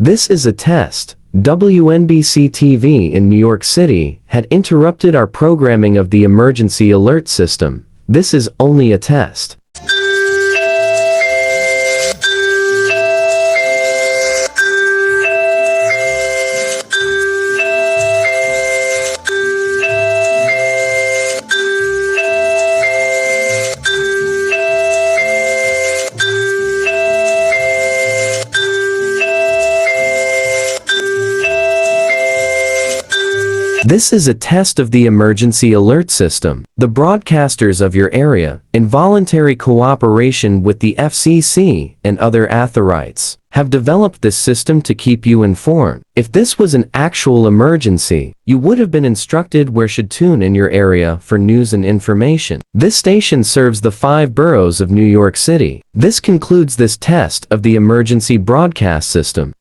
This is a test. WNBC-TV in New York City had interrupted our programming of the emergency alert system. This is only a test. This is a test of the emergency alert system. The broadcasters of your area, in voluntary cooperation with the FCC and other authorities, have developed this system to keep you informed. If this was an actual emergency, you would have been instructed where should tune in your area for news and information. This station serves the 5 boroughs of New York City. This concludes this test of the emergency broadcast system.